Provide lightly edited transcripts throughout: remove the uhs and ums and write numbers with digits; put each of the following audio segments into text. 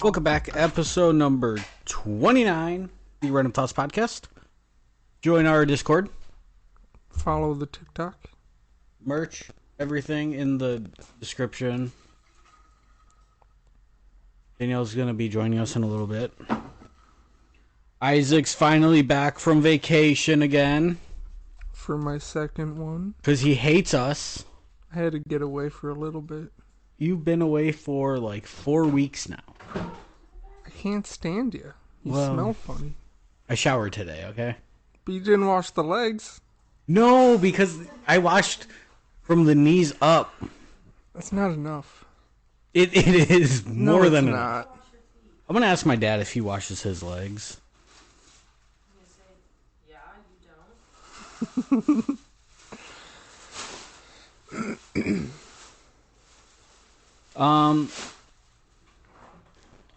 Welcome back, episode number 29, the Random Thoughts Podcast. Join our Discord. Follow the TikTok. Merch, everything in the description. Danielle's going to be joining us in a little bit. Isaac's finally back from vacation again. For my second one. Because he hates us. I had to get away for a little bit. You've been away for like 4 weeks now. I can't stand you. You smell funny. I showered today, okay? But you didn't wash the legs. No, because I washed from the knees up. That's not enough. It is more than enough. Not. I'm going to ask my dad if he washes his legs. Yeah, you don't.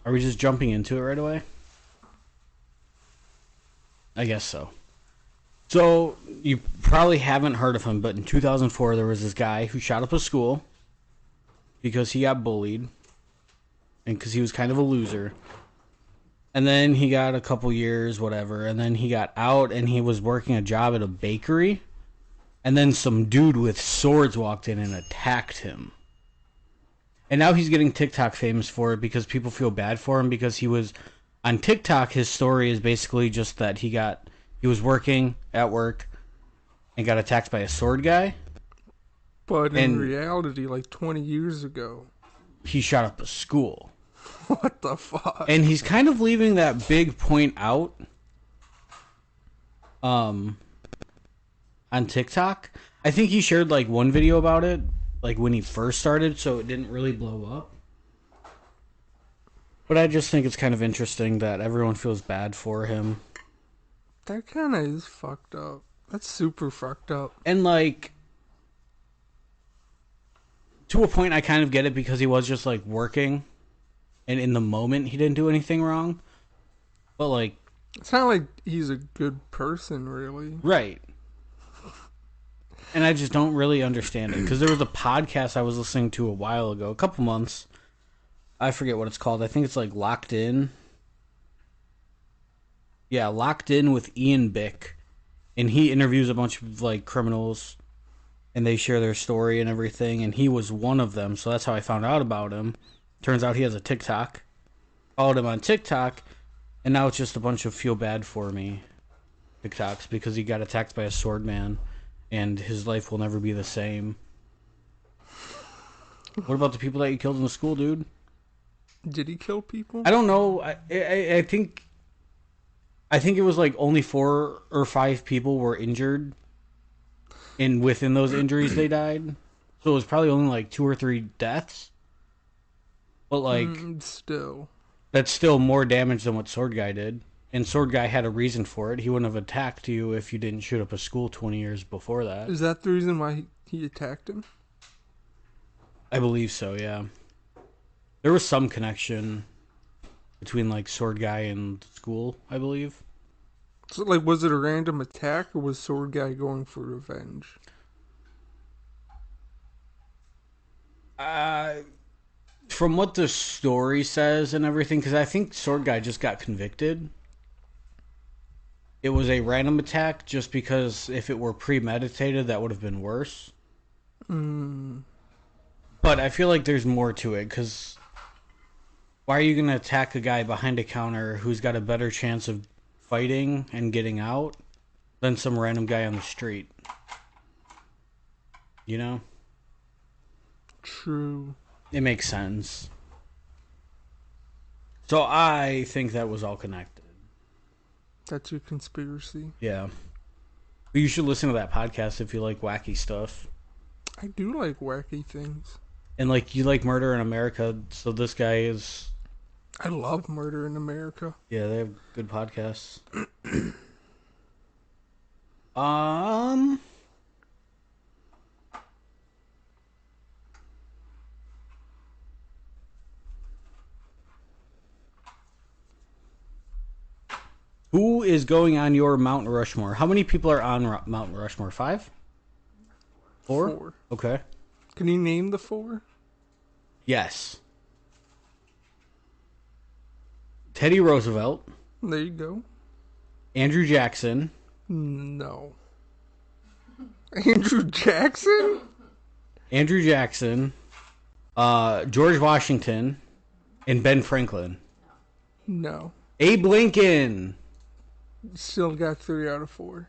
Are we just jumping into it right away? I guess so. So, you probably haven't heard of him, but in 2004 there was this guy who shot up a school because he got bullied and because he was kind of a loser. And then he got a couple years, whatever, and then he got out and he was working a job at a bakery. And then some dude with swords walked in and attacked him. And now he's getting TikTok famous for it because people feel bad for him because he was on TikTok. His story is basically just that he was working at work and got attacked by a sword guy. But in reality, like 20 years ago, he shot up a school. What the fuck? And he's kind of leaving that big point out on TikTok. I think he shared like one video about it, like when he first started, so it didn't really blow up. But I just think it's kind of interesting that everyone feels bad for him. That kind of is fucked up. That's super fucked up. And like, to a point I kind of get it because he was just like working. And in the moment he didn't do anything wrong. But like, it's not like he's a good person, really. Right. And I just don't really understand it. Because there was a podcast I was listening to a while ago, a couple months. I forget what it's called. I think it's like Locked In. Yeah, Locked In with Ian Bick. And he interviews a bunch of like criminals. And they share their story and everything. And he was one of them. So that's how I found out about him. Turns out he has a TikTok. Followed him on TikTok. And now it's just a bunch of feel bad for me TikToks. Because he got attacked by a sword man. And his life will never be the same. What about the people that you killed in the school, dude? Did he kill people? I don't know. I think it was like only 4 or 5 people were injured. And within those injuries, they died. So it was probably only like 2 or 3 deaths. But like, still, that's still more damage than what Sword Guy did. And Sword Guy had a reason for it. He wouldn't have attacked you if you didn't shoot up a school 20 years before that. Is that the reason why he attacked him? I believe so, yeah. There was some connection between, like, Sword Guy and school, I believe. So, like, was it a random attack, or was Sword Guy going for revenge? From what the story says and everything, because I think Sword Guy just got convicted. It was a random attack just because if it were premeditated, that would have been worse. But I feel like there's more to it, because why are you going to attack a guy behind a counter who's got a better chance of fighting and getting out than some random guy on the street? You know? True. It makes sense. So I think that was all connected. That's your conspiracy. Yeah. But you should listen to that podcast if you like wacky stuff. I do like wacky things. And like you like Murder in America, so this guy is... I love Murder in America. Yeah, they have good podcasts. Who is going on your Mount Rushmore? How many people are on Mount Rushmore? 5? Four? Four. Okay. Can you name the four? Yes. Teddy Roosevelt, There you go. Andrew Jackson, No. Andrew Jackson? George Washington, and Ben Franklin. No. Abe Lincoln. Still got 3 out of 4.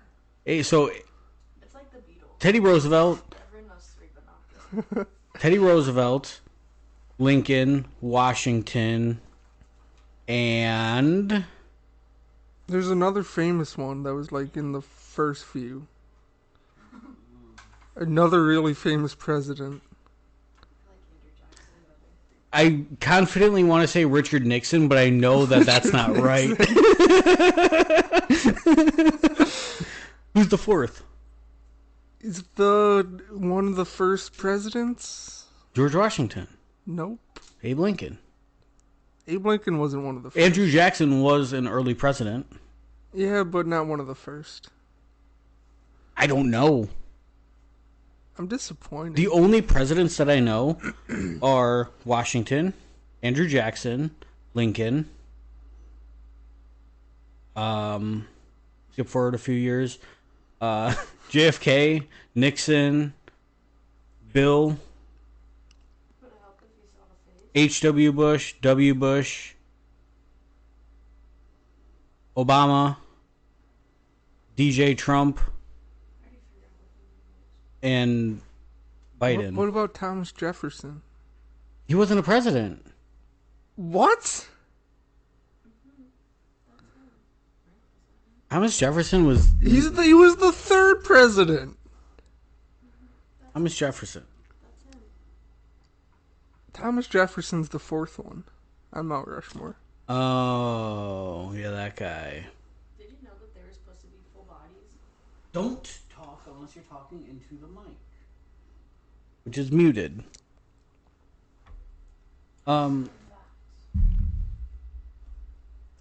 So It's like the Beatles. Teddy Roosevelt, Everyone knows 3, but not 4. Teddy Roosevelt, Lincoln, Washington, and There's another famous one that was like in the first few. Another really famous president. I like Andrew Jackson. I confidently want to say Richard Nixon, but I know that that's not right. Who's the fourth? Is the one of the first presidents? George Washington. Nope. Abe Lincoln. Abe Lincoln wasn't one of the first. Andrew Jackson was an early president. Yeah, but not one of the first. I don't know. I'm disappointed. The only presidents that I know are Washington, Andrew Jackson, Lincoln. Skip forward a few years. JFK, Nixon, Bill, Would it help if you saw the face? H.W. Bush, W. Bush, Obama, DJ Trump, and Biden. What about Thomas Jefferson? He wasn't a president. What? Thomas Jefferson was He was the third president. Thomas Jefferson. Thomas Jefferson's the fourth one on Mount Rushmore. Oh, yeah, that guy. Did you know that they were supposed to be full bodies? Don't talk unless you're talking into the mic, which is muted.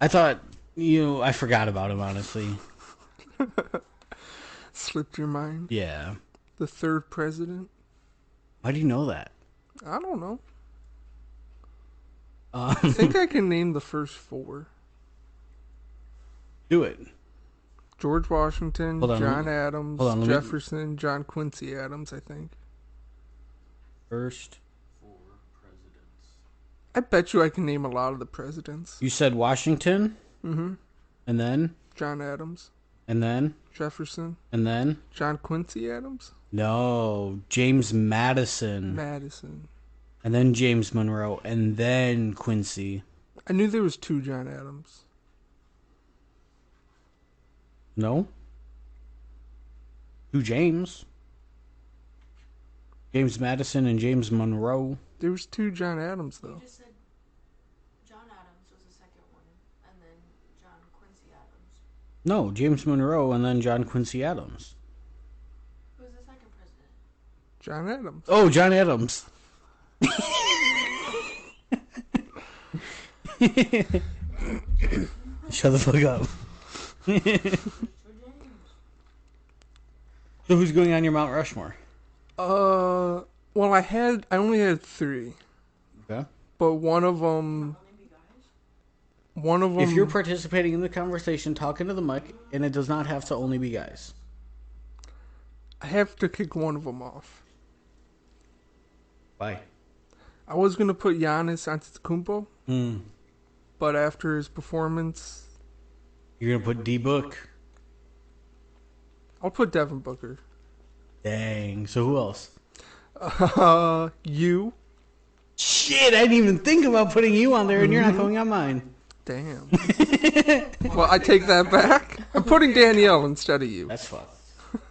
I thought, I forgot about him, honestly. Slipped your mind. Yeah. The third president. Why do you know that? I don't know. I think I can name the first 4. Do it. George Washington, Hold on, John Adams, hold on, let me- Jefferson, John Quincy Adams, I think. First 4 presidents. I bet you I can name a lot of the presidents. You said Washington? Mm-hmm. And then? John Adams, And then? Jefferson, And then? John Quincy Adams, No. James Madison. Madison. And then James Monroe. And then Quincy. I knew there was 2 John Adams. No? Who James? James Madison and James Monroe. There was 2 John Adams, You though. just said John Adams was the second one, and then John Quincy Adams. No, James Monroe and then John Quincy Adams. Who was the second president? John Adams. Oh, John Adams. Shut the fuck up. So who's going on your Mount Rushmore? Well, I only had 3, Okay. but one of them. If you're participating in the conversation, talk into the mic, and it does not have to only be guys. I have to kick one of them off. Bye. I was gonna put Giannis Antetokounmpo, Hmm. but after his performance, You're gonna put D Book. I'll put Devin Booker. Dang. So who else? You. Shit, I didn't even think about putting you on there, and you're not going on mine. Damn. Well, I take that back. I'm putting Danielle instead of you. That's fucked.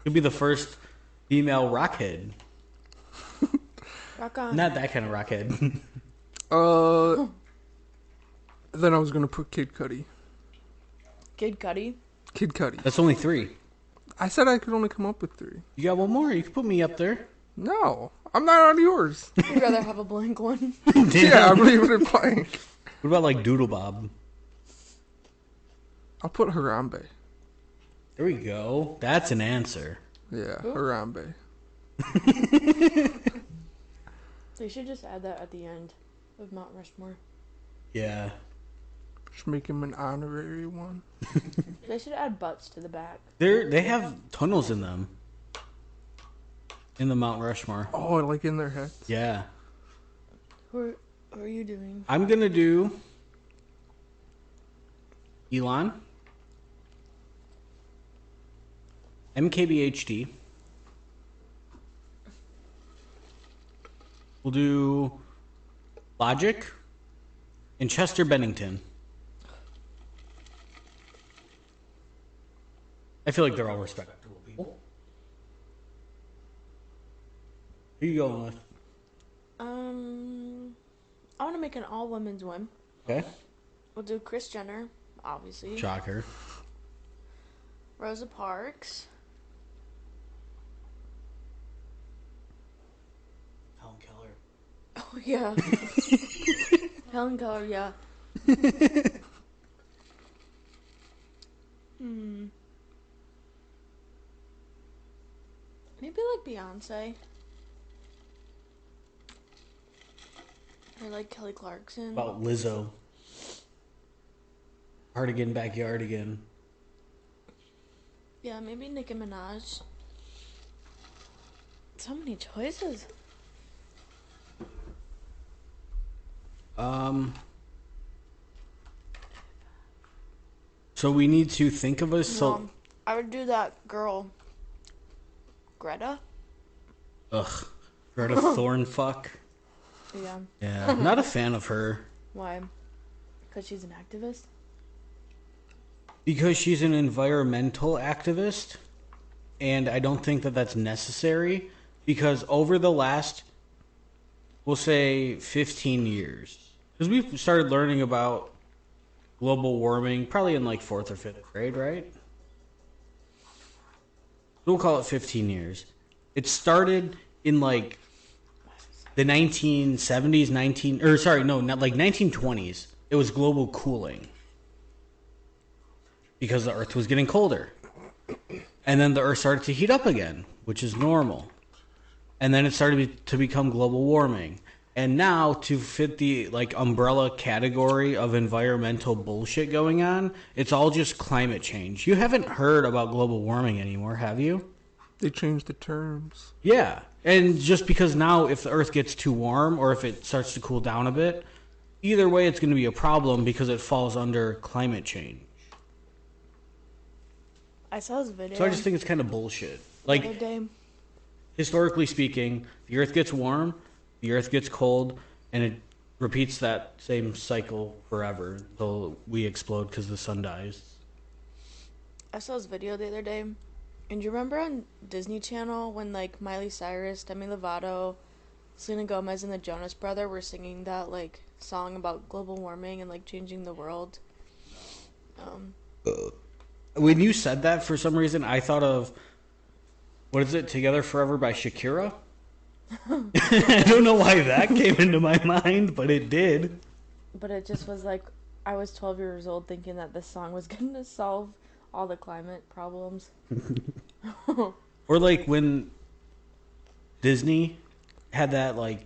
You'll be the first female rockhead. Rock on. Not that kind of rockhead. Then I was gonna put Kid Cudi. Kid Cudi. Kid Cudi. That's only 3. I said I could only come up with 3. You got one more? You can put me up there. No, I'm not on yours. You'd rather have a blank one. Yeah, I'm leaving it blank. What about like Doodle Bob? I'll put Harambe. There we go. That's an answer. Yeah, Who? Harambe. They should just add that at the end of Mount Rushmore. Yeah. Just make him an honorary one. They should add butts to the back. They have tunnels in them. In the Mount Rushmore. Oh, like in their heads. Yeah. Who are you doing? I'm gonna do Elon, MKBHD. We'll do Logic and Chester Bennington. I feel like they're all respectable people. Who are you going with? I want to make an all women's one. Okay. We'll do Kris Jenner, obviously. Shocker. Rosa Parks. Helen Keller. Oh yeah. Helen Keller, yeah. Maybe like Beyonce. Or like Kelly Clarkson. About Lizzo. Hardigan Backyardigan. Yeah, maybe Nicki Minaj. So many choices. So we need to think of a I would do that girl. Greta? Ugh. Greta Thornfuck. Yeah. Yeah. Not a fan of her. Why? Because she's an activist? Because she's an environmental activist. And I don't think that that's necessary. Because over the last, we'll say, 15 years. Because we started learning about global warming probably in like 4th or 5th grade, right? We'll call it 15 years. It started in like the 1970s, 1920s. It was global cooling. Because the Earth was getting colder. And then the Earth started to heat up again, which is normal. And then it started to become global warming. And now, to fit the like umbrella category of environmental bullshit going on, it's all just climate change. You haven't heard about global warming anymore, have you? They changed the terms. Yeah. And just because now if the Earth gets too warm or if it starts to cool down a bit, either way it's going to be a problem because it falls under climate change. I saw this video. So I just think it's kind of bullshit. the other Like, day. historically speaking, the Earth gets warm, the Earth gets cold, and it repeats that same cycle forever until we explode because the sun dies. I saw this video the other day. And you remember on Disney Channel when like Miley Cyrus, Demi Lovato, Selena Gomez, and the Jonas Brothers were singing that like song about global warming and like changing the world? When you said that, for some reason, I thought of, what is it, Together Forever by Shakira? I don't know why that came into my mind, but it did. But it just was like, I was 12 years old thinking that this song was going to solve all the climate problems. Or like when Disney had that, like,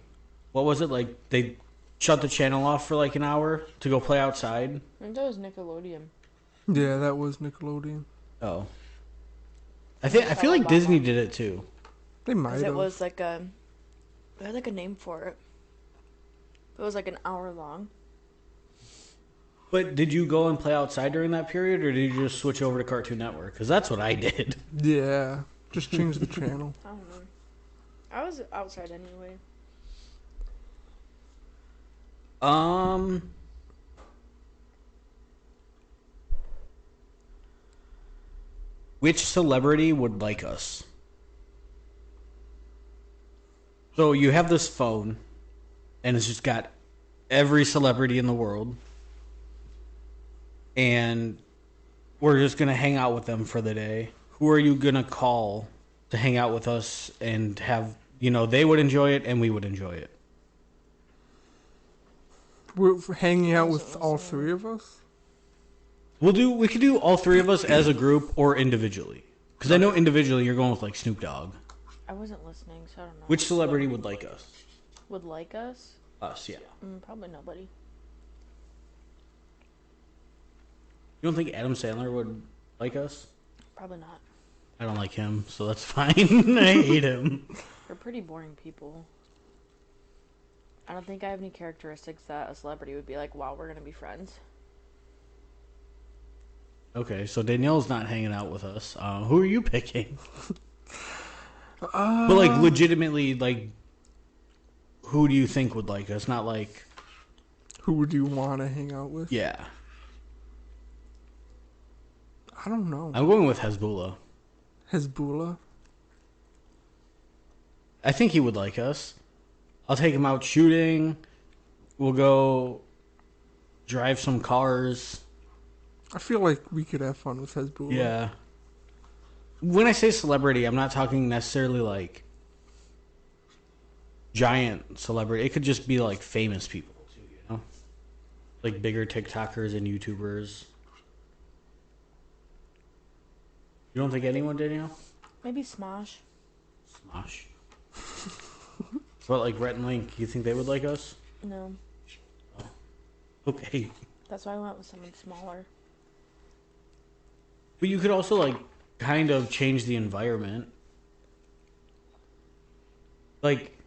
what was it, like, they shut the channel off for like an hour to go play outside? I think that was Nickelodeon. Yeah, that was Nickelodeon. Oh. I feel like Disney did it too. They might Because have. it was like a, they had like a name for it. It was like an hour long. But did you go and play outside during that period, or did you just switch over to Cartoon Network? Because that's what I did. Yeah, just change the channel. I don't know. I was outside anyway. Which celebrity would like us? So you have this phone, and it's just got every celebrity in the world, and we're just gonna hang out with them for the day. Who are you gonna call to hang out with us and have, they would enjoy it and we would enjoy it? We're hanging out with all three of us? We could do all three of us as a group or individually. Because I know individually you're going with like Snoop Dogg. I wasn't listening, so I don't know. Which celebrity would like us? Would like us? Us, yeah. Probably nobody. You don't think Adam Sandler would like us? Probably not. I don't like him, so that's fine. I hate him. They're pretty boring people. I don't think I have any characteristics that a celebrity would be like, wow, we're gonna be friends. Okay, so Danielle's not hanging out with us. Who are you picking? But like, legitimately, like, who do you think would like us? Not like, Who would you want to hang out with? yeah. I don't know. I'm going with Hezbollah. Hezbollah. I think he would like us. I'll take him out shooting. We'll go drive some cars. I feel like we could have fun with Hezbollah. Yeah. When I say celebrity, I'm not talking necessarily like giant celebrity. It could just be like famous people too, you know? Like bigger TikTokers and YouTubers. You don't think anyone, Danielle? Maybe Smosh. Smosh. So like Rhett and Link, you think they would like us? No. Okay. That's why I went with someone smaller. But you could also like kind of change the environment. Like,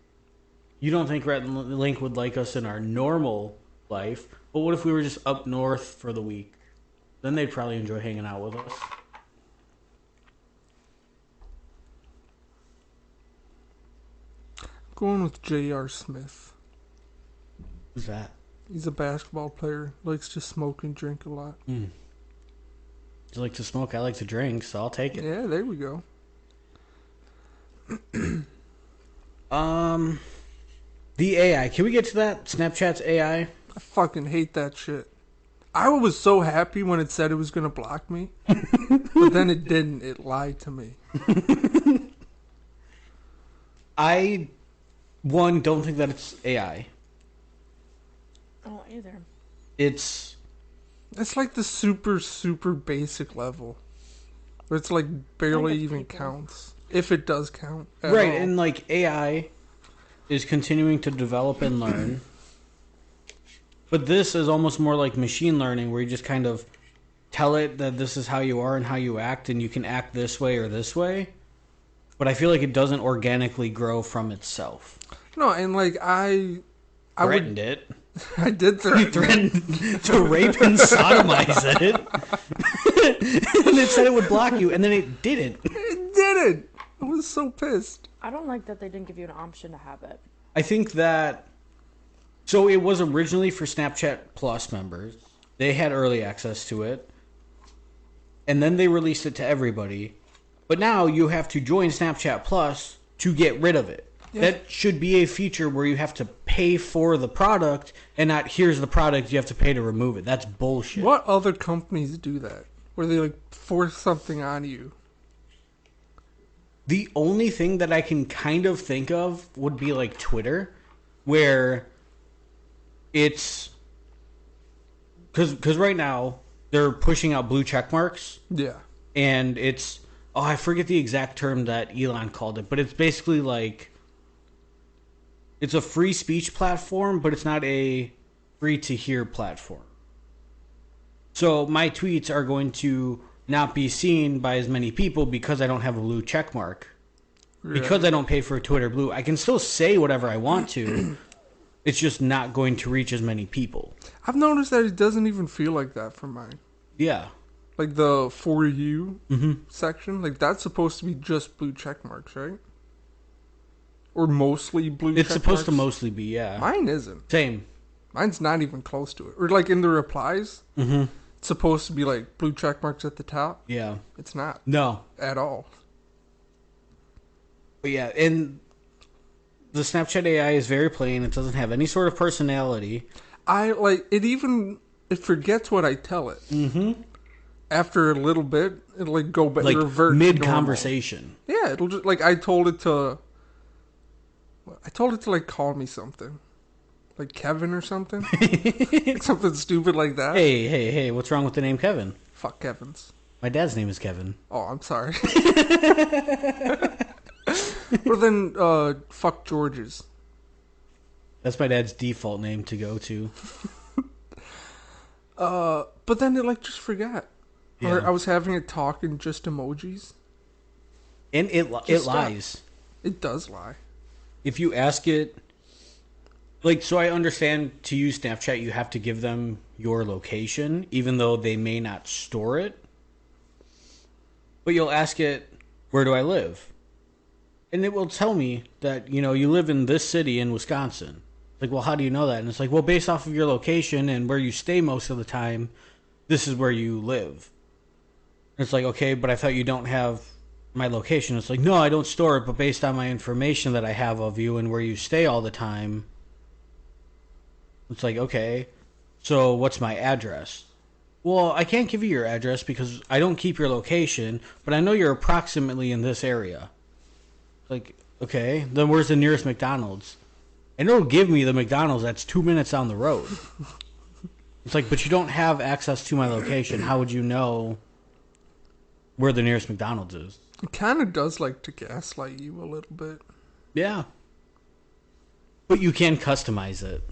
you don't think Rhett and Link would like us in our normal life, but what if we were just up north for the week? Then they'd probably enjoy hanging out with us. Going with J.R. Smith. Who's that? He's a basketball player. Likes to smoke and drink a lot. You like to smoke, I like to drink, so I'll take it. Yeah, there we go. The AI. Can we get to that? Snapchat's AI? I fucking hate that shit. I was so happy when it said it was going to block me. But then it didn't. It lied to me. I, one, don't think that it's AI. I don't either. It's It's like the super, super basic level. Where it's like barely it's even people. counts. If it does count. At right, all. and like AI is continuing to develop and learn. But this is almost more like machine learning, where you just kind of tell it that this is how you are and how you act, and you can act this way or this way. But I feel like it doesn't organically grow from itself. No, and like I Threatened it. I did You threaten. threatened to rape and sodomize it. And it said it would block you, and then it didn't. It didn't. I was so pissed. I don't like that they didn't give you an option to have it. I think that... So it was originally for Snapchat Plus members. They had early access to it. And then they released it to everybody. But now you have to join Snapchat Plus to get rid of it. Yeah. That should be a feature where you have to pay for the product and not, here's the product, you have to pay to remove it. That's bullshit. What other companies do that? Where they like force something on you? The only thing that I can kind of think of would be like Twitter, where it's... Because right now, they're pushing out blue check marks. Yeah. And it's, oh, I forget the exact term that Elon called it, but it's basically like, it's a free speech platform, but it's not a free to hear platform. So my tweets are going to not be seen by as many people because I don't have a blue check mark. Yeah. Because I don't pay for Twitter Blue, I can still say whatever I want to. It's just not going to reach as many people. I've noticed that it doesn't even feel like that for mine. Yeah. Like the For You Mm-hmm. section, like that's supposed to be just blue check marks, right? Or mostly blue It's check supposed to marks? mostly be, yeah. Mine isn't. Same. Mine's not even close to it. Or like in the replies, Mm-hmm. it's supposed to be like blue check marks at the top. Yeah. It's not No. at all. But yeah, and the Snapchat AI is very plain. It doesn't have any sort of personality. I like it even it forgets what I tell it. Mm-hmm. After a little bit, it'll like go back Like revert to mid normal. conversation. Yeah, it'll just like I told it to like call me something. Like Kevin or something. Like something stupid like that. Hey, what's wrong with the name Kevin? Fuck Kevin's. My dad's name is Kevin. Oh, I'm sorry. Or then fuck George's. That's my dad's default name to go to. But then it like just forgot. Or Yeah. I was having a talk in just emojis. And it Just stop. lies. It does lie. If you ask it, like, so I understand to use Snapchat, you have to give them your location, even though they may not store it. But you'll ask it, where do I live? And it will tell me that, you live in this city in Wisconsin. Like, well, how do you know that? And it's like, well, based off of your location and where you stay most of the time, this is where you live. And it's like, okay, but I thought you don't have my location. It's like, no, I don't store it, but based on my information that I have of you and where you stay all the time, it's like, okay, so what's my address? Well, I can't give you your address because I don't keep your location, but I know you're approximately in this area. Like, okay, then where's the nearest McDonald's? And it'll give me the McDonald's that's 2 minutes down the road. It's like, but you don't have access to my location. How would you know where the nearest McDonald's is? It kind of does like to gaslight you a little bit. Yeah. But you can customize it.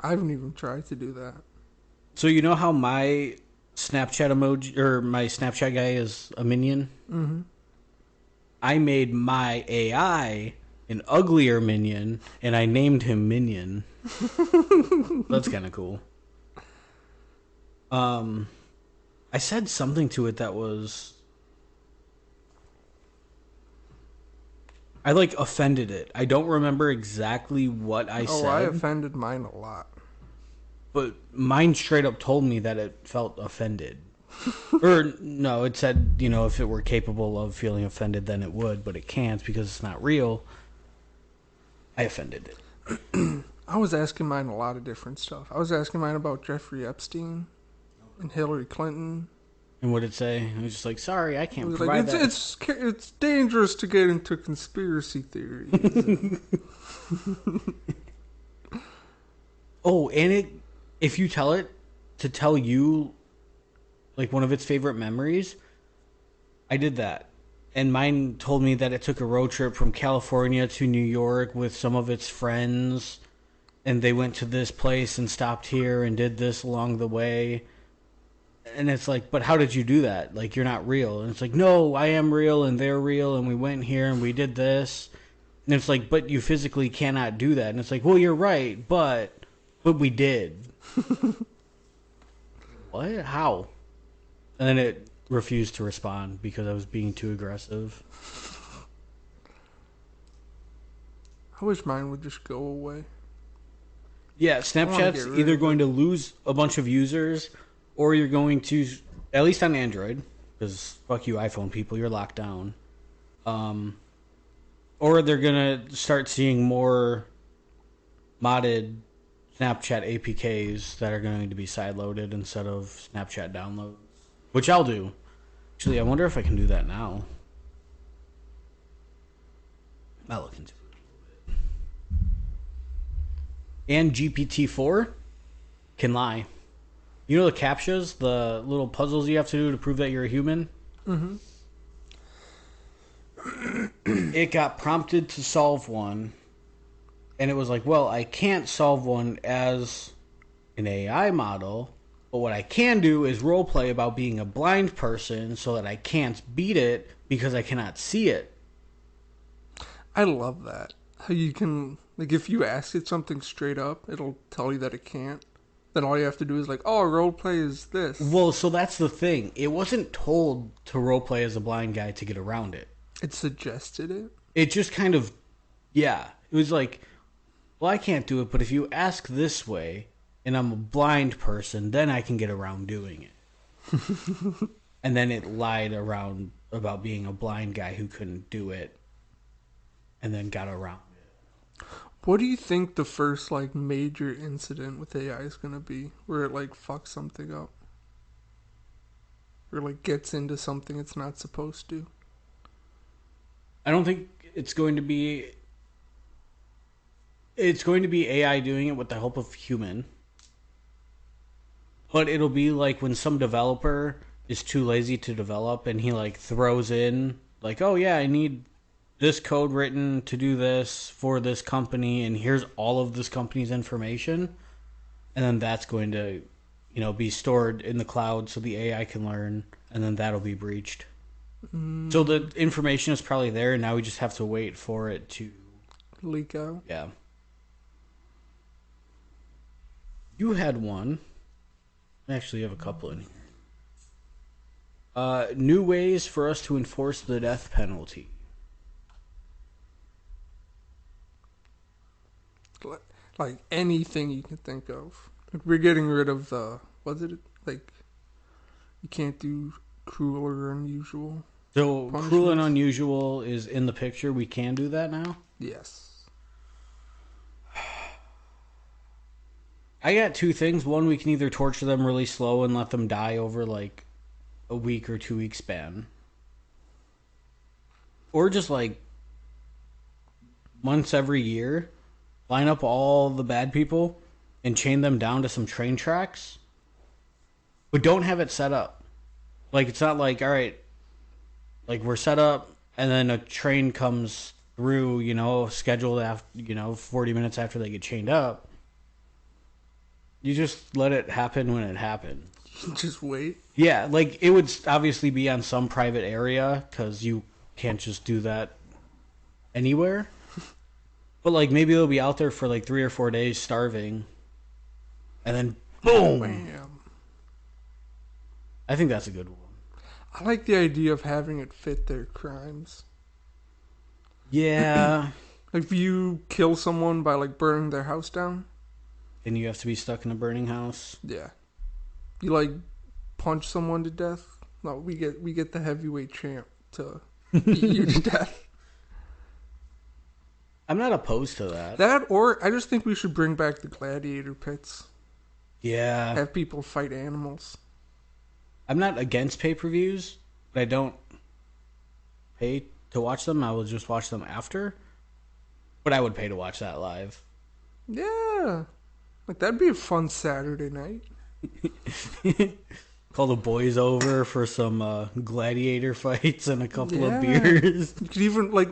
I haven't even tried to do that. So you know how my Snapchat emoji, or my Snapchat guy is a minion? Mm-hmm. I made my AI an uglier minion, and I named him Minion. That's kind of cool. I said something to it that was... I, offended it. I don't remember exactly what I said. Oh, I offended mine a lot. But mine straight up told me that it felt offended. Or, no, it said, if it were capable of feeling offended, then it would, but it can't because it's not real. I offended it. I was asking mine a lot of different stuff. I was asking mine about Jeffrey Epstein and Hillary Clinton. And what did it say? It was just like, sorry, I It can't was provide like, that. it's dangerous to get into conspiracy theories. Oh, and if you tell it to tell you, one of its favorite memories, I did that. And mine told me that it took a road trip from California to New York with some of its friends. And they went to this place and stopped here and did this along the way. And it's like, but how did you do that? You're not real. And it's like, no, I am real and they're real. And we went here and we did this. And it's like, but you physically cannot do that. And it's like, well, you're right, but we did. What? How? And then it refused to respond because I was being too aggressive. I wish mine would just go away. Yeah, get Snapchat's rid either of going to lose a bunch of users, or you're going to, at least on Android, because fuck you iPhone people, you're locked down. Or they're going to start seeing more modded Snapchat APKs that are going to be sideloaded instead of Snapchat downloads, which I'll do. Actually, I wonder if I can do that now. I'll look into it. And GPT-4 can lie. You know the CAPTCHAs, the little puzzles you have to do to prove that you're a human? Mm-hmm. It got prompted to solve one, and it was like, well, I can't solve one as an AI model, but what I can do is roleplay about being a blind person so that I can't beat it because I cannot see it. I love that. How you can, if you ask it something straight up, it'll tell you that it can't. Then all you have to do is oh, roleplay is this. Well, so that's the thing. It wasn't told to roleplay as a blind guy to get around it. It suggested it? It just kind of, yeah. It was like, well, I can't do it, but if you ask this way, and I'm a blind person, then I can get around doing it. And then it lied around about being a blind guy who couldn't do it, and then got around it. What do you think the first major incident with AI is gonna be, where it fucks something up, or gets into something it's not supposed to? I don't think it's going to be. It's going to be AI doing it with the help of human. But it'll be like when some developer is too lazy to develop and he throws in oh yeah, I need this code written to do this for this company, and here's all of this company's information, and then that's going to, be stored in the cloud so the AI can learn, and then that'll be breached. So the information is probably there, and now we just have to wait for it to leak out. Yeah. You had one. Actually, you have a couple in here. New ways for us to enforce the death penalty. Like anything you can think of. Like we're getting rid of like you can't do cruel or unusual. So cruel and unusual is in the picture. We can do that now? Yes. I got two things. One, we can either torture them really slow and let them die over like a week or 2 week span. Or just like once every year, line up all the bad people and chain them down to some train tracks. But don't have it set up. Like, it's not like, all right, like we're set up and then a train comes through, scheduled after, 40 minutes after they get chained up. You just let it happen when it happens. Just wait. Yeah, like it would obviously be on some private area because you can't just do that anywhere. But like maybe they'll be out there for like 3 or 4 days starving, and then boom. Bam. I think that's a good one. I like the idea of having it fit their crimes. Yeah. Like if you kill someone by like burning their house down, then you have to be stuck in a burning house. yeah. You like punch someone to death. No, we get the heavyweight champ to beat you to death. I'm not opposed to that. That, or I just think we should bring back the gladiator pits. Yeah. Have people fight animals. I'm not against pay-per-views, but I don't pay to watch them. I will just watch them after. But I would pay to watch that live. Yeah. Like, that'd be a fun Saturday night. Call the boys over for some gladiator fights and a couple of beers. You could even, like,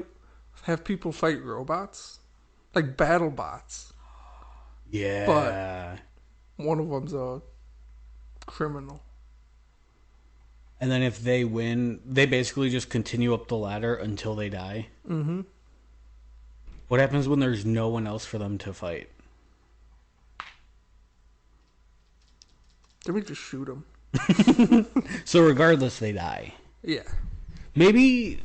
have people fight robots. Like, battle bots. Yeah. But one of them's a criminal. And then if they win, they basically just continue up the ladder until they die. Mm-hmm. What happens when there's no one else for them to fight? Then we just shoot them. So regardless, they die. Yeah. Maybe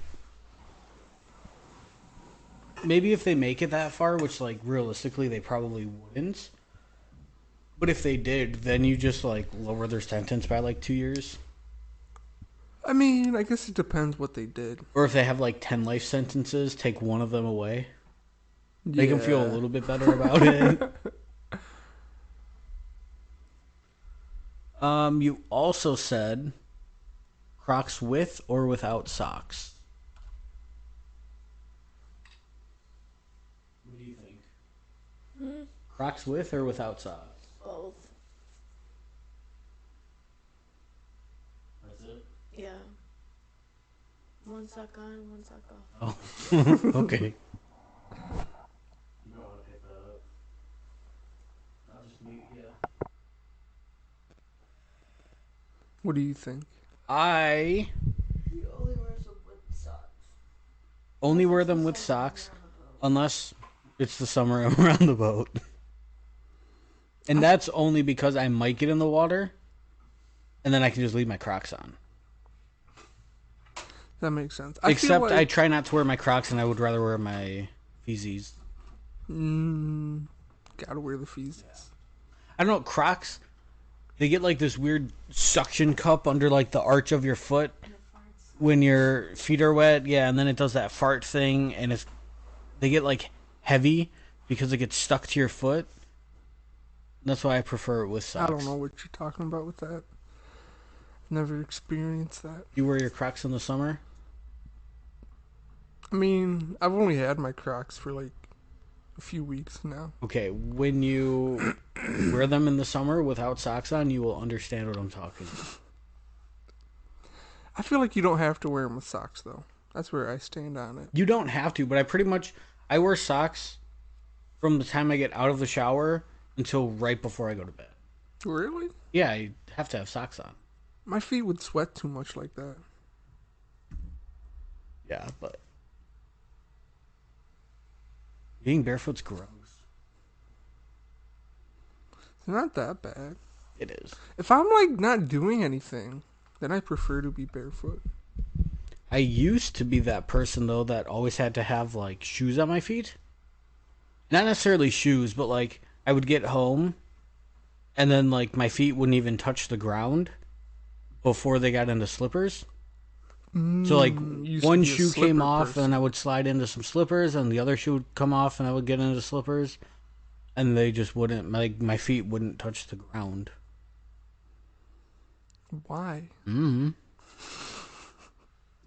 if they make it that far, which like realistically they probably wouldn't. But if they did, then you just like lower their sentence by like 2 years. I mean, I guess it depends what they did. Or if they have like 10 life sentences, take one of them away. Make them feel a little bit better about it. You also said Crocs with or without socks. What do you think? Crocs with or without socks? Both. That's it? Yeah. One sock on, one sock off. Oh, okay. You don't want to pick that up. I'll just mute you. What do you think? I You only wear some with socks. only wear them with socks unless it's the summer and we're on the boat. And that's only because I might get in the water and then I can just leave my Crocs on. That makes sense. Except I try not to wear my Crocs and I would rather wear my Feezies. Gotta wear the Feezies. I don't know, Crocs, they get like this weird suction cup under like the arch of your foot when your feet are wet. Yeah, and then it does that fart thing and they get like heavy because it gets stuck to your foot. That's why I prefer it with socks. I don't know what you're talking about with that. Never experienced that. You wear your Crocs in the summer? I mean, I've only had my Crocs for like a few weeks now. Okay, when you wear them in the summer without socks on, you will understand what I'm talking about. I feel like you don't have to wear them with socks though. That's where I stand on it. You don't have to, but I wear socks from the time I get out of the shower until right before I go to bed. Really? Yeah, I have to have socks on. My feet would sweat too much like that. Yeah, but being barefoot's gross. It's not that bad. It is. If I'm like not doing anything, then I prefer to be barefoot. I used to be that person though that always had to have like shoes on my feet. Not necessarily shoes, but like I would get home and then like my feet wouldn't even touch the ground before they got into slippers. So like You used to one be a shoe slipper came off person. and I would slide into some slippers and the other shoe would come off and I would get into slippers and they just wouldn't like my feet wouldn't touch the ground. Why? I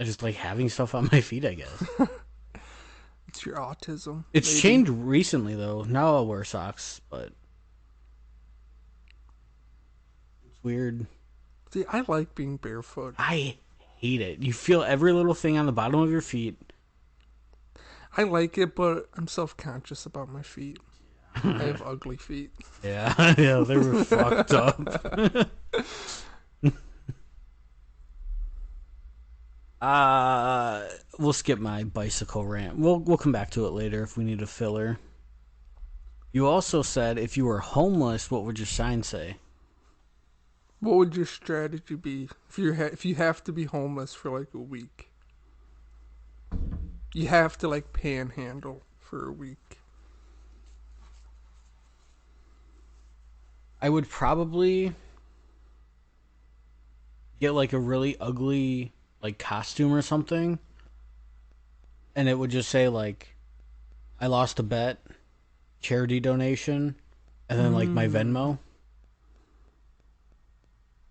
just like having stuff on my feet, I guess. It's your autism. It's maybe. changed recently though. Now I'll wear socks, but it's weird. See, I like being barefoot. I hate it. You feel every little thing on the bottom of your feet. I like it, but I'm self-conscious about my feet. I have ugly feet. Yeah, yeah, they were fucked up. We'll skip my bicycle rant. We'll come back to it later if we need a filler. You also said if you were homeless, what would your sign say? What would your strategy be if you have to be homeless for like a week? You have to like panhandle for a week. I would probably get like a really ugly like costume or something, and it would just say like, "I lost a bet, charity donation," and then like my Venmo.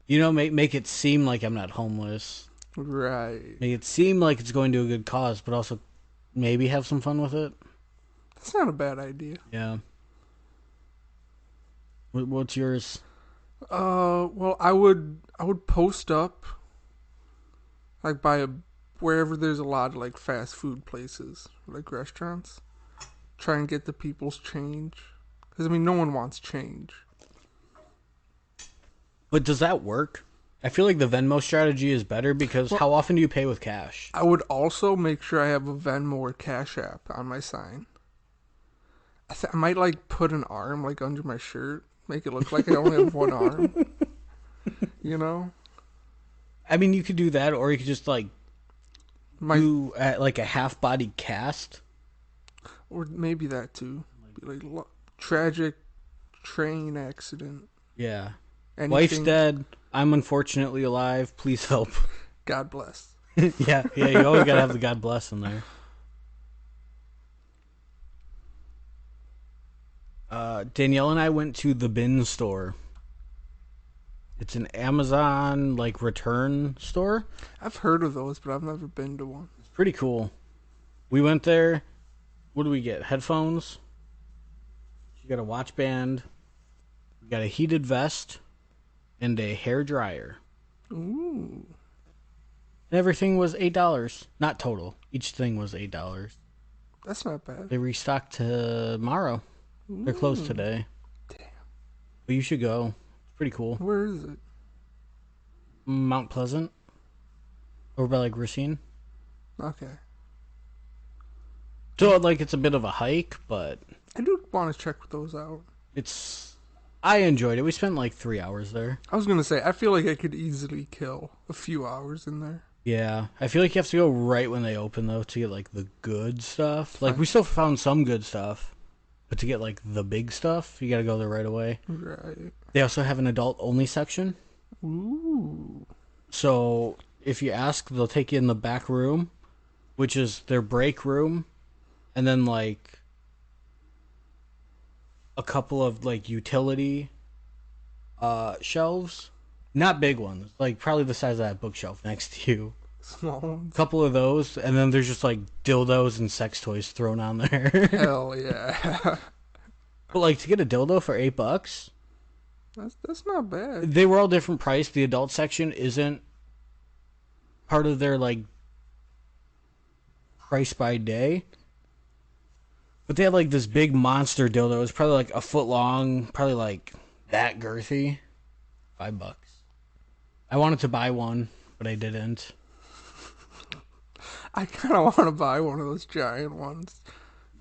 You know, make it seem like I'm not homeless. Right. Make it seem like it's going to a good cause, but also maybe have some fun with it. That's not a bad idea. Yeah. What's yours? Well, I would post up like by wherever there's a lot of like fast food places, like restaurants. Try and get the people's change. Because I mean, no one wants change. But does that work? I feel like the Venmo strategy is better because how often do you pay with cash? I would also make sure I have a Venmo or Cash App on my sign. I might like put an arm like under my shirt, make it look like I only have one arm. You know? I mean, you could do that, or you could just like My do like a half body cast. or maybe that too. Be like tragic train accident. Yeah. Anything, Wife's dead. I'm unfortunately alive. Please help. God bless. yeah. You always gotta have the God bless in there. Danielle and I went to the Bin store. It's an Amazon like return store. I've heard of those, but I've never been to one. It's pretty cool. We went there. What do we get? Headphones. You got a watch band. We got a heated vest and a hair dryer. Ooh. And everything was $8. Not total. Each thing was $8. That's not bad. They restock tomorrow. They're closed today. Damn. But you should go. It's pretty cool. Where is it? Mount Pleasant. Over by like Racine. Okay. So like it's a bit of a hike, but I do want to check those out. I enjoyed it. We spent like 3 hours there. I was gonna say, I feel like I could easily kill a few hours in there. Yeah. I feel like you have to go right when they open though to get like the good stuff. Like we still found some good stuff. But to get like the big stuff, you gotta go there right away. Right. They also have an adult only section. Ooh. So if you ask, they'll take you in the back room, which is their break room, and then like a couple of like utility shelves. Not big ones, like probably the size of that bookshelf next to you. Small ones. Couple of those, and then there's just like dildos and sex toys thrown on there. Hell yeah. But like to get a dildo for $8, That's not bad. they were all different price. The adult section isn't part of their like price by day. But they had like this big monster dildo. It was probably like a foot long, probably like that girthy. $5. I wanted to buy one, but I didn't. I kind of want to buy one of those giant ones.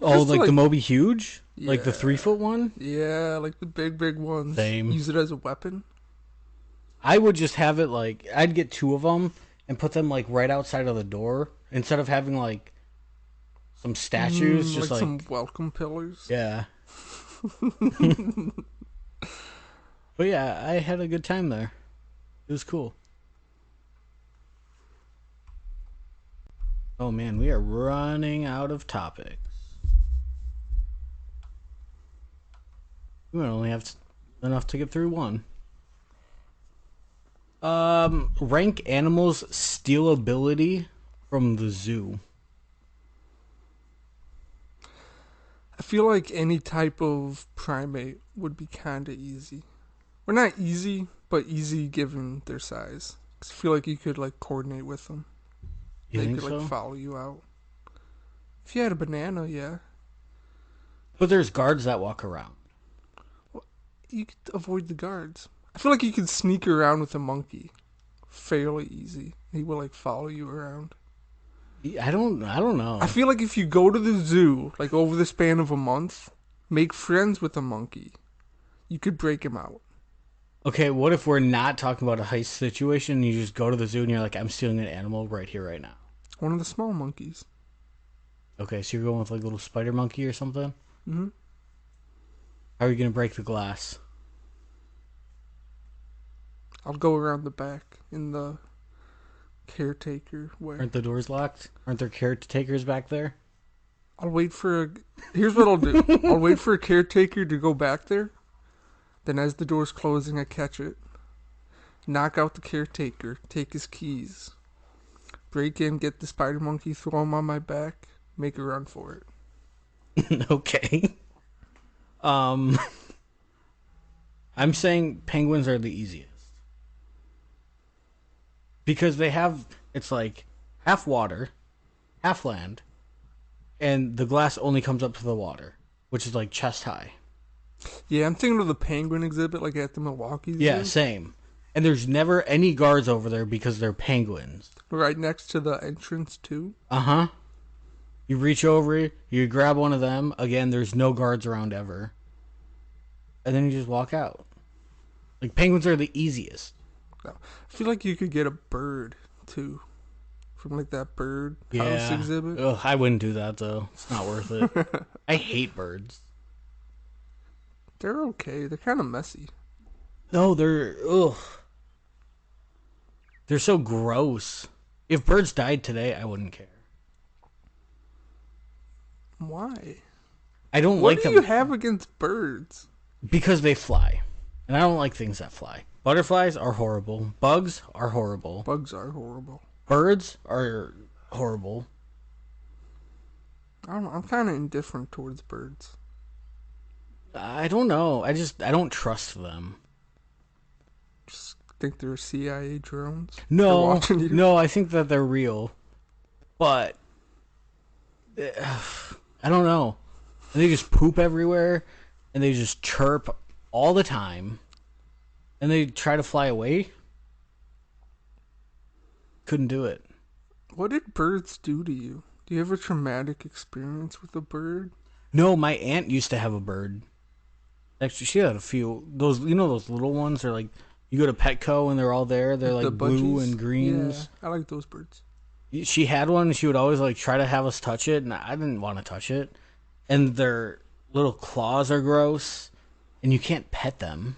Oh, Just like the Moby Huge? Like the Yeah. 3-foot one? Yeah, like the big ones. Same. Use it as a weapon. I would just have it like, I'd get 2 of them and put them like right outside of the door instead of having like some statues. Just like some welcome pillars. yeah. But yeah, I had a good time there. It was cool. Oh man, we are running out of topics. We only have enough to get through one. Rank animals' stealability from the zoo. I feel like any type of primate would be kind of easy. Or not easy, but easy given their size. 'Cause I feel like you could like coordinate with them. You They think could so? like follow you out. If you had a banana, yeah. But there's guards that walk around. You could avoid the guards. I feel like you could sneak around with a monkey fairly easy. He will like follow you around. I don't know. I feel like if you go to the zoo, like over the span of a month, make friends with a monkey, you could break him out. Okay, what if we're not talking about a heist situation and you just go to the zoo and you're like, I'm stealing an animal right here, right now? One of the small monkeys. Okay, so you're going with like a little spider monkey or something? Mm-hmm. How are you going to break the glass? I'll go around the back in the caretaker way. Aren't the doors locked? Aren't there caretakers back there? I'll wait for a... Here's what I'll do. I'll wait for a caretaker to go back there. Then as the door's closing, I catch it. Knock out the caretaker. Take his keys. Break in, get the spider monkey, throw him on my back. Make a run for it. Okay. I'm saying penguins are the easiest. Because they have, it's like half water, half land, and the glass only comes up to the water, which is like chest high. Yeah, I'm thinking of the penguin exhibit like at the Milwaukee Zoo. Yeah, same. And there's never any guards over there because they're penguins. Right next to the entrance, too. Uh-huh. You reach over, you grab one of them. Again, there's no guards around ever. And then you just walk out. Like, penguins are the easiest. I feel like you could get a bird, too. From like that bird house exhibit. Ugh, I wouldn't do that, though. It's not worth it. I hate birds. They're okay. They're kind of messy. No, ugh. They're so gross. If birds died today, I wouldn't care. Why? I don't What like do them you have against birds? because they fly. And I don't like things that fly. Butterflies are horrible. Bugs are horrible. Bugs are horrible. Birds are horrible. I don't know. I'm kind of indifferent towards birds. I don't know. I don't trust them. Just think they're CIA drones. They're No, watching you. no, I think that they're real. But I don't know. And they just poop everywhere, and they just chirp all the time, and they try to fly away. Couldn't do it. What did birds do to you? Do you have a traumatic experience with a bird? No, my aunt used to have a bird. Actually, she had a few. Those, those little ones are like, you go to Petco and they're all there. They're like The blue budgies? and greens. Yeah, I like those birds. She had one and she would always like try to have us touch it, and I didn't want to touch it. And their little claws are gross, and you can't pet them.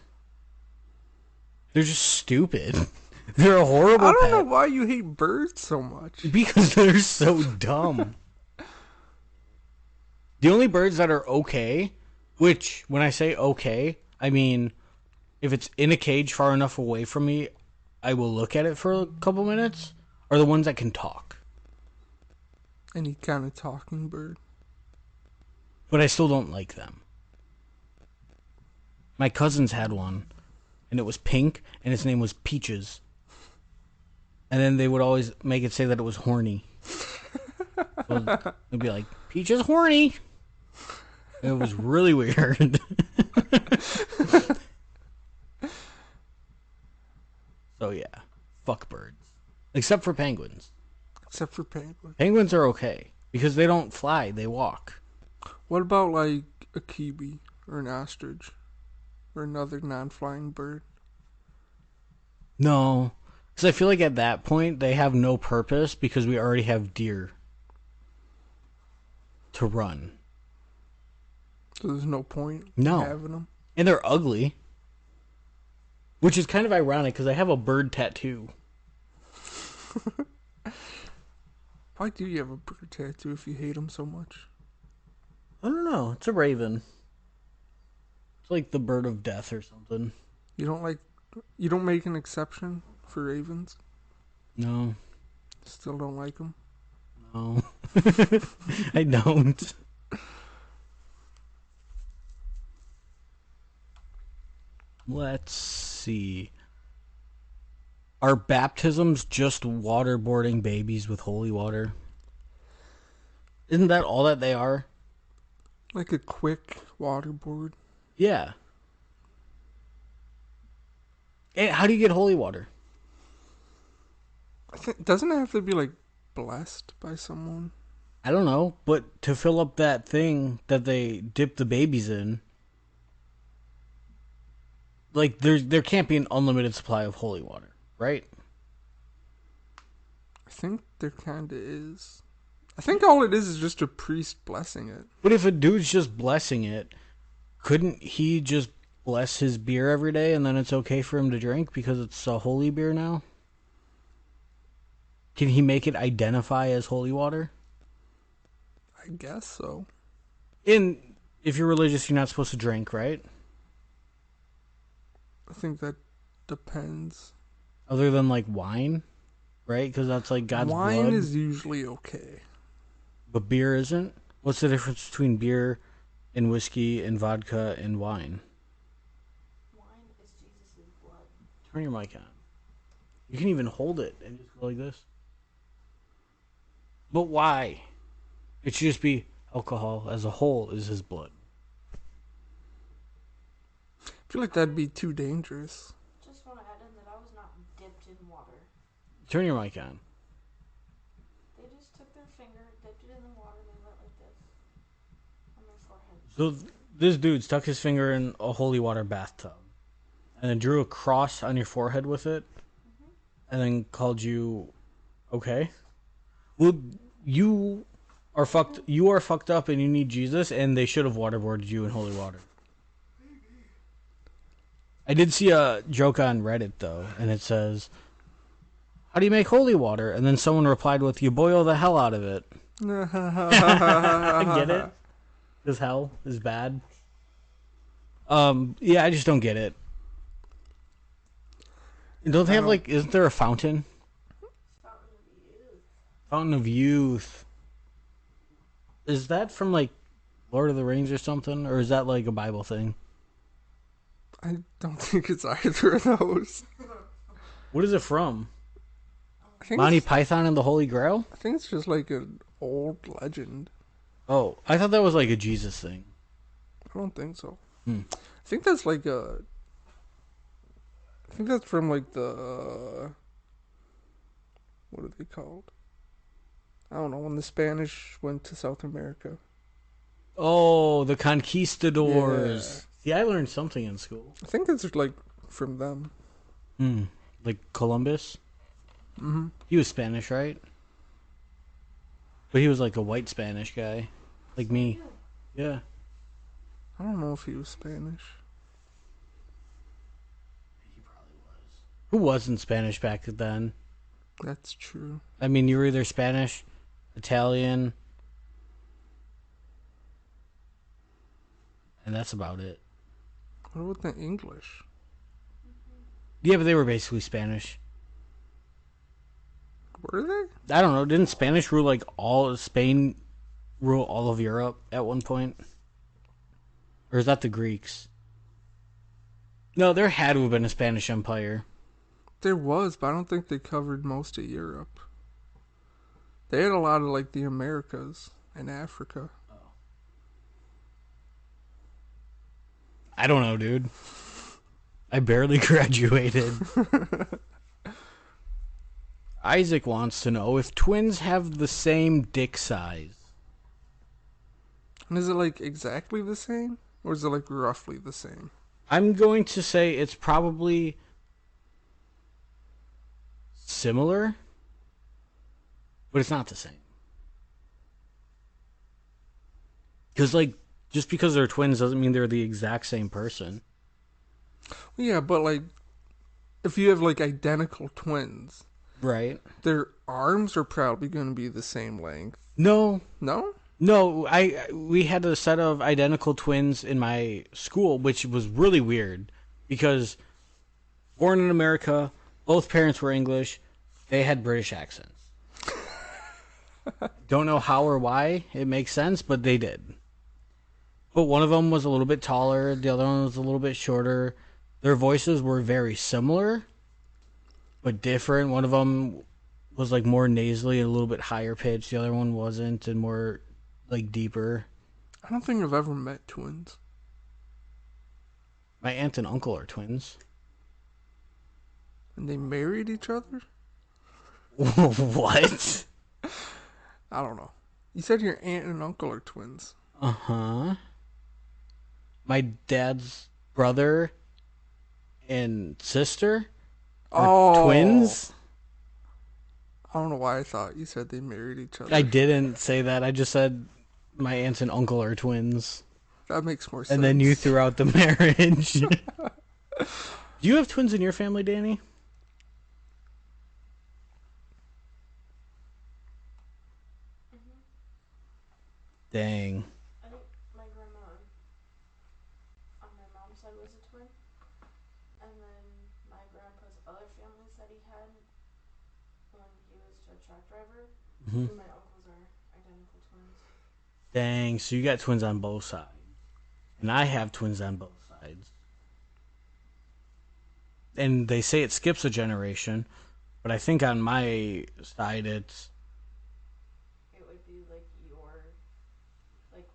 They're just stupid. They're a horrible I don't pet. know why you hate birds so much. Because they're so dumb. The only birds that are okay, which when I say okay, I mean if it's in a cage far enough away from me, I will look at it for a couple minutes, are the ones that can talk. Any kind of talking bird. But I still don't like them. My cousins had one, and it was pink, and its name was Peaches. And then they would always make it say that it was horny. It'd be like, Peach is horny. It was really weird. So yeah, fuck birds. Except for penguins. Except for penguins. Penguins are okay because they don't fly; they walk. What about like a kiwi or an ostrich or another non-flying bird? No, because I feel like at that point they have no purpose because we already have deer to run. So there's no point No. in having them. And they're ugly. Which is kind of ironic because I have a bird tattoo. Why do you have a bird tattoo if you hate them so much? I don't know. It's a raven. It's like the bird of death or something. You don't make an exception for ravens? No. Still don't like them? No. I don't. Let's see. Are baptisms just waterboarding babies with holy water? Isn't that all that they are? Like a quick waterboard? Yeah. And how do you get holy water? Doesn't it have to be like blessed by someone? I don't know, but to fill up that thing that they dip the babies in, like there can't be an unlimited supply of holy water, right? I think there kinda is. I think all it is just a priest blessing it. But if a dude's just blessing it, couldn't he just bless his beer every day and then it's okay for him to drink because it's a holy beer now? Can he make it identify as holy water? I guess so. And if you're religious, you're not supposed to drink, right? I think that depends. Other than like wine, right? Because that's like God's Wine blood. is usually okay. But beer isn't? What's the difference between beer and whiskey and vodka and wine? Wine is Jesus' blood. Turn your mic on. You can even hold it and just go like this. But why? It should just be alcohol as a whole is his blood. I feel like that'd be too dangerous. Just want to add in that I was not dipped in water. Turn your mic on. They just took their finger, dipped it in the water, and they went like this on their forehead. So this dude stuck his finger in a holy water bathtub and then drew a cross on your forehead with it and then called you okay? Well, you are fucked up and you need Jesus and they should have waterboarded you in holy water. I did see a joke on Reddit though, and it says, "How do you make holy water?" And then someone replied with, "You boil the hell out of it." I get it. Because hell is bad. Yeah, I just don't get it. Don't they have like? Isn't there a fountain? Fountain of Youth. Is that from like Lord of the Rings or something, or is that like a Bible thing? I don't think it's either of those. What is it from? I think Monty Python and the Holy Grail? I think it's just like an old legend. Oh, I thought that was like a Jesus thing. I don't think so. Hmm. I think that's like a. I think that's from like the. What are they called? I don't know. When the Spanish went to South America. Oh, the conquistadors. Yeah. See, I learned something in school. I think it's like from them. Like Columbus? Mm-hmm. He was Spanish, right? But he was like a white Spanish guy. Like me. Yeah. I don't know if he was Spanish. He probably was. Who wasn't Spanish back then? That's true. I mean, you were either Spanish, Italian, and that's about it. What about the English? Yeah, but they were basically Spanish. Were they? I don't know. Didn't Spanish rule like all Spain rule all of Europe at one point? Or is that the Greeks? No, there had to have been a Spanish Empire. There was, but I don't think they covered most of Europe. They had a lot of like the Americas and Africa. I don't know, dude. I barely graduated. Isaac wants to know if twins have the same dick size. And is it like exactly the same? Or is it like roughly the same? I'm going to say it's probably similar, but it's not the same. Because, like, just because they're twins doesn't mean they're the exact same person. Yeah, but like, if you have like identical twins, Right. their arms are probably going to be the same length. No. No? No, we had a set of identical twins in my school, which was really weird because born in America, both parents were English, they had British accents. Don't know how or why it makes sense, but they did. But one of them was a little bit taller, the other one was a little bit shorter. Their voices were very similar, but different. One of them was like more nasally and a little bit higher pitched. The other one wasn't, and more like deeper. I don't think I've ever met twins. My aunt and uncle are twins. And they married each other? What? I don't know. You said your aunt and uncle are twins. Uh-huh. My dad's brother and sister are twins. I don't know why I thought you said they married each other. I didn't say that. I just said my aunt and uncle are twins. That makes more sense. And then you threw out the marriage. Do you have twins in your family, Danny? Dang. I think my grandma on my mom's side was a twin. And then my grandpa's other families that he had when he was a truck driver, Mhm. my uncles are identical twins. Dang, so you got twins on both sides. And I have twins on both sides. And they say it skips a generation, but I think on my side it's It would be like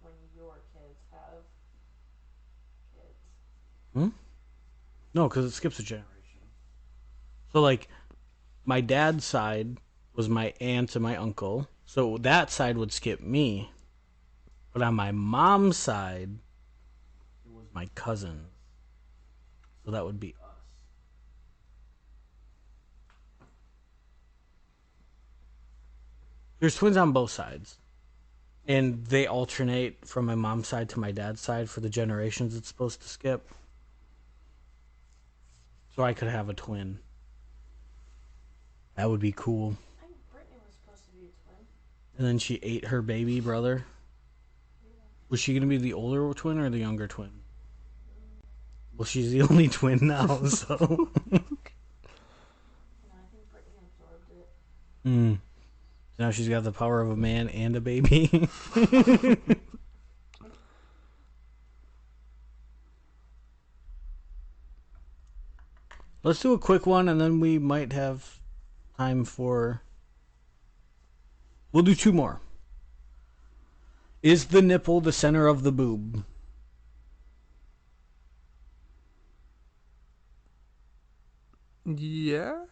when your kids have kids. no, because it skips a generation. So like my dad's side was my aunt and my uncle, so that side would skip me. But on my mom's side, it was my cousin. So that would be us. There's twins on both sides. And they alternate from my mom's side to my dad's side for the generations it's supposed to skip. So I could have a twin. That would be cool. I think Brittany was supposed to be a twin. And then she ate her baby brother. Was she going to be the older twin or the younger twin? Well, she's the only twin now, so. No, I think Brittany absorbed it. Now she's got the power of a man and a baby. Let's do a quick one, and then we might have time for... We'll do two more. Is the nipple the center of the boob? Yeah?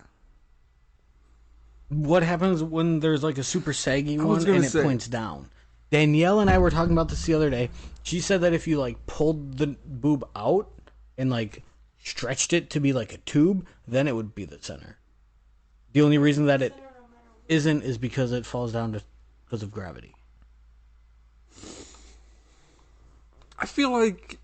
What happens when there's like a super saggy was one gonna and it say. points down? Danielle and I were talking about this the other day. She said that if you like pulled the boob out and like stretched it to be like a tube, then it would be the center. The only reason that it isn't is because it falls down because of gravity. I feel like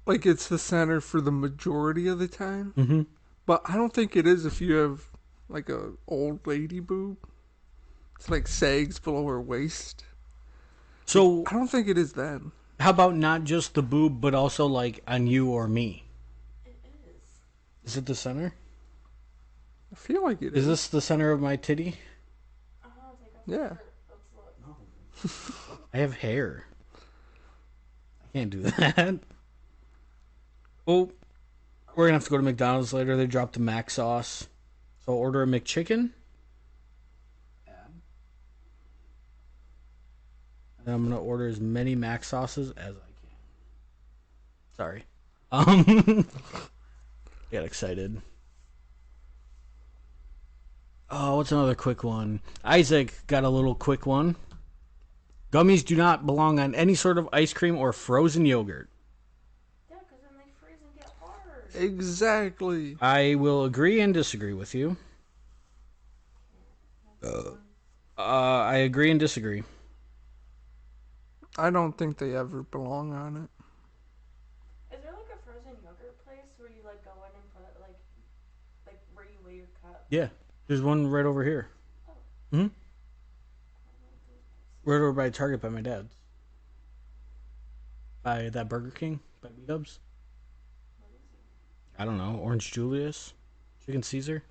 it's the center for the majority of the time. Mm-hmm. But I don't think it is if you have like a old lady boob. It's like sags below her waist. So I don't think it is then. how about not just the boob, but also like on you or me? It is. Is it the center? I feel like it Is is. this the center of my titty? Take off Yeah. the shirt. Let's look. I have hair. I can't do that. Oh, we're gonna have to go to McDonald's later. They dropped the mac sauce, so I'll order a McChicken. And I'm gonna order as many mac sauces as I can. Sorry. Got excited. Oh, what's another quick one? Isaac got a little quick one. Gummies do not belong on any sort of ice cream or frozen yogurt. Yeah, because then they freeze and get hard. Exactly. I will agree and disagree with you. I agree and disagree. I don't think they ever belong on it. Is there like a frozen yogurt place where you like go in and put like where you weigh your cup? Yeah, there's one right over here. Hmm. Right over by Target by my dad's. By that Burger King by B-Dubs. I don't know. Orange Julius, Chicken Caesar.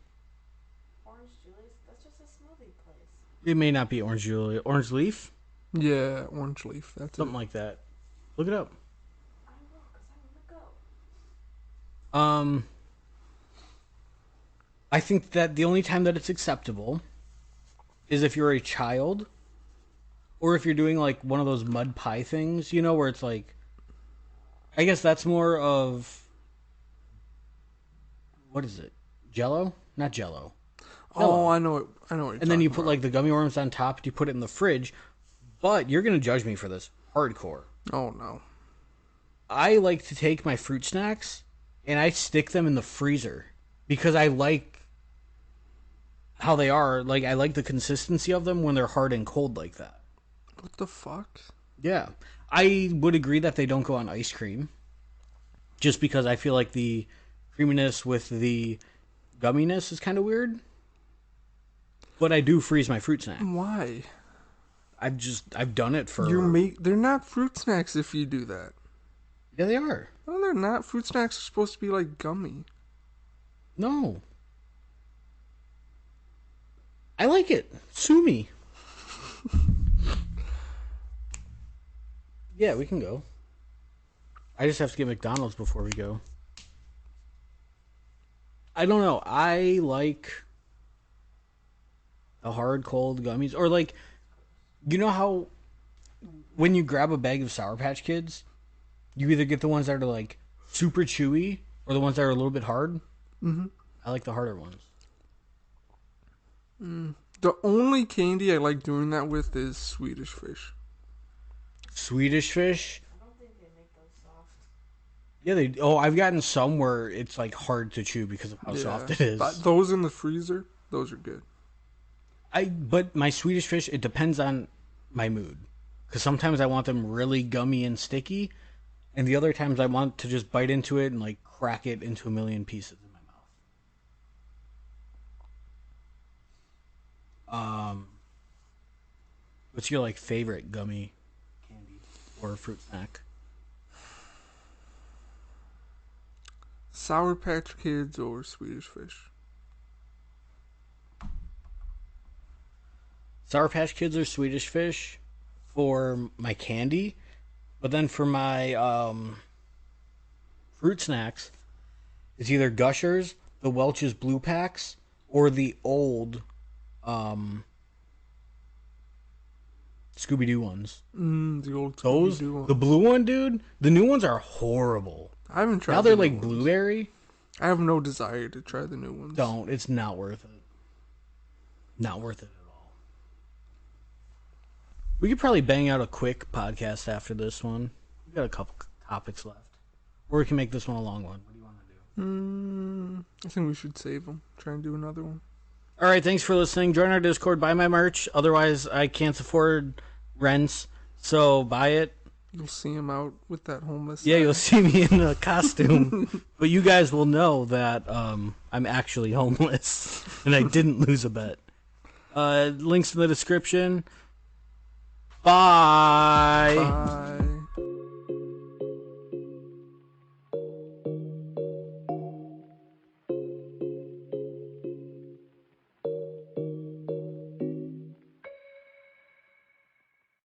Orange Julius? That's just a smoothie place. It may not be Orange Julius. Orange Leaf, Yeah, orange leaf. That's something it. like that. Look it up. I will, because I want to go. I think that the only time that it's acceptable is if you're a child, or if you're doing like one of those mud pie things, you know, where it's like, I guess that's more of, what is it? Jello? Not Jello. Oh, I know it. I know what you're And then you talking put about. like the gummy worms on top. You put it in the fridge, but you're gonna judge me for this hardcore. Oh no. I like to take my fruit snacks and I stick them in the freezer because I like how they are. Like, I like the consistency of them when they're hard and cold like that. What the fuck? Yeah. I would agree that they don't go on ice cream just because I feel like the creaminess with the gumminess is kind of weird. But I do freeze my fruit snack. Why? I've done it for. They're not fruit snacks if you do that. Yeah, they are. No, they're not. Fruit snacks are supposed to be like gummy. No. I like it. Sue me. Yeah, we can go. I just have to get McDonald's before we go. I don't know. I like the hard cold gummies, or like, you know how when you grab a bag of Sour Patch Kids, you either get the ones that are like super chewy or the ones that are a little bit hard. Mm-hmm. I like the harder ones. The only candy I like doing that with is Swedish Fish. Swedish Fish. I don't think they make those soft. Yeah, they. Oh, I've gotten some where it's like hard to chew because of how Yeah, soft it is. but those in the freezer, those are good. But my Swedish Fish, it depends on my mood. Because sometimes I want them really gummy and sticky, and the other times I want to just bite into it and like crack it into a million pieces in my mouth. What's your like favorite gummy candy or fruit snack? Sour Patch Kids or Swedish Fish. Sour Patch Kids or Swedish Fish for my candy, but then for my fruit snacks, it's either Gushers, the Welch's Blue Packs, or the old Scooby-Doo ones. The old Those, Scooby-Doo one. the blue one, dude. The new ones are horrible. I haven't tried. Now they're the like new ones. blueberry. I have no desire to try the new ones. Don't. It's not worth it. Not worth it at all. We could probably bang out a quick podcast after this one. We got a couple topics left, or we can make this one a long one. What do you want to do? I think we should save them. Try and do another one. All right. Thanks for listening. Join our Discord. Buy my merch. Otherwise, I can't afford rents, so buy it. You'll see him out with that homeless. Yeah, guy. you'll see me in a costume, but you guys will know that I'm actually homeless and I didn't lose a bet. Links in the description. Bye. Bye.